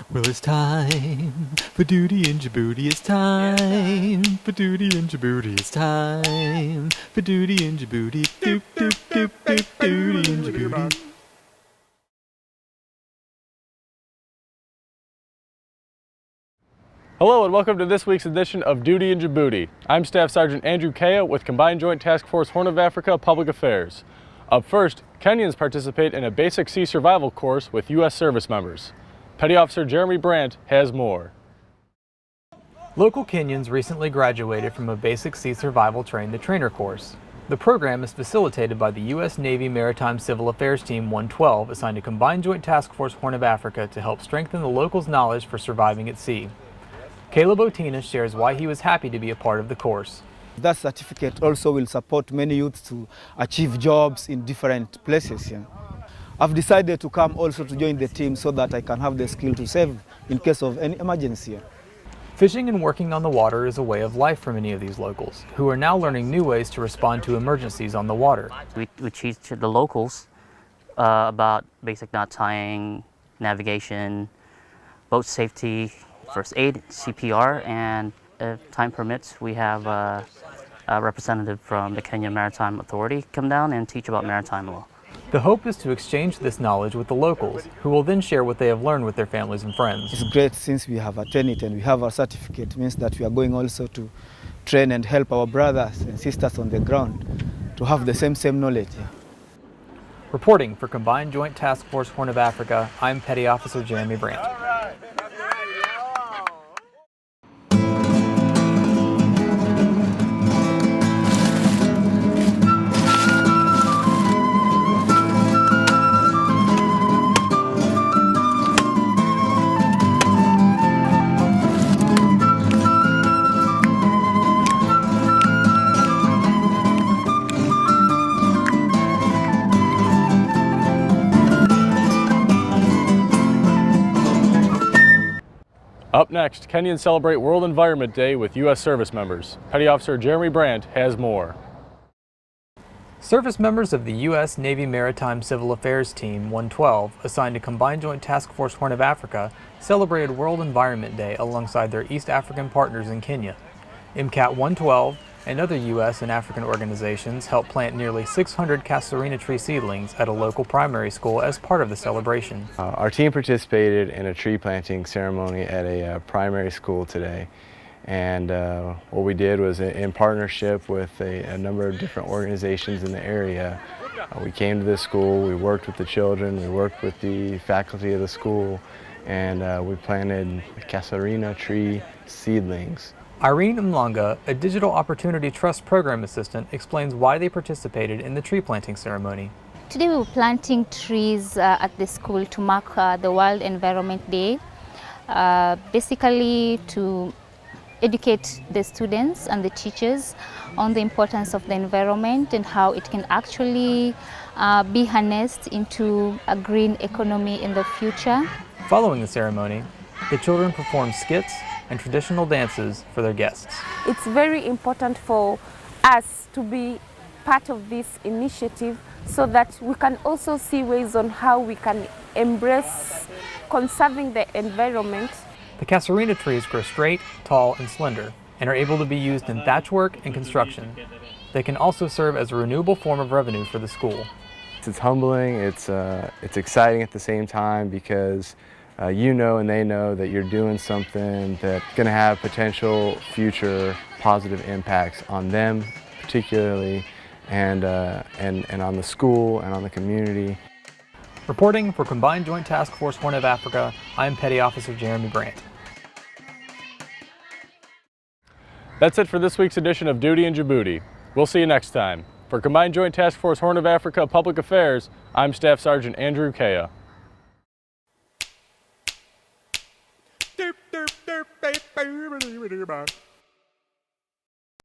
Well, it's time for duty in Djibouti. It's time for duty in Djibouti. It's time for duty in Djibouti. Doop, doop, doop, doop, duty in Djibouti. Hello and welcome to this week's edition of Duty in Djibouti. I'm Staff Sergeant Andrew Kea with Combined Joint Task Force Horn of Africa Public Affairs. Up first, Kenyans participate in a basic sea survival course with U.S. service members. Petty Officer Jeremy Brandt has more. Local Kenyans recently graduated from a basic sea survival train-the-trainer course. The program is facilitated by the U.S. Navy Maritime Civil Affairs Team 112, assigned to Combined Joint Task Force Horn of Africa to help strengthen the locals' knowledge for surviving at sea. Caleb Otina shares why he was happy to be a part of the course. That certificate also will support many youths to achieve jobs in different places. Yeah. I've decided to come also to join the team so that I can have the skill to save in case of any emergency. Fishing and working on the water is a way of life for many of these locals, who are now learning new ways to respond to emergencies on the water. We teach the locals about basic knot tying, navigation, boat safety, first aid, CPR, and if time permits, we have a representative from the Kenya Maritime Authority come down and teach about maritime law. The hope is to exchange this knowledge with the locals, who will then share what they have learned with their families and friends. It's great since we have attained it and we have our certificate. It means that we are going also to train and help our brothers and sisters on the ground to have the same knowledge. Yeah. Reporting for Combined Joint Task Force Horn of Africa, I'm Petty Officer Jeremy Brandt. Up next, Kenyans celebrate World Environment Day with U.S. service members. Petty Officer Jeremy Brandt has more. Service members of the U.S. Navy Maritime Civil Affairs Team 112, assigned to Combined Joint Task Force Horn of Africa, celebrated World Environment Day alongside their East African partners in Kenya. MCAT 112 and other U.S. and African organizations helped plant nearly 600 casuarina tree seedlings at a local primary school as part of the celebration. Our team participated in a tree planting ceremony at a primary school today. And what we did was, in partnership with a number of different organizations in the area, we came to this school, we worked with the children, we worked with the faculty of the school, and we planted casuarina tree seedlings. Irene Mlanga, a Digital Opportunity Trust Program Assistant, explains why they participated in the tree planting ceremony. Today we were planting trees at the school to mark the World Environment Day, basically to educate the students and the teachers on the importance of the environment and how it can actually be harnessed into a green economy in the future. Following the ceremony, the children performed skits and traditional dances for their guests. It's very important for us to be part of this initiative so that we can also see ways on how we can embrace conserving the environment. The casuarina trees grow straight, tall, and slender, and are able to be used in thatch work and construction. They can also serve as a renewable form of revenue for the school. It's humbling, it's exciting at the same time because you know and they know that you're doing something that's going to have potential future positive impacts on them particularly, and on the school and on the community. Reporting for Combined Joint Task Force Horn of Africa, I'm Petty Officer Jeremy Brandt. That's it for this week's edition of Duty in Djibouti. We'll see you next time. For Combined Joint Task Force Horn of Africa Public Affairs, I'm Staff Sergeant Andrew Kea. Derp, derp, derp, derp, derp, derp, derp, derp.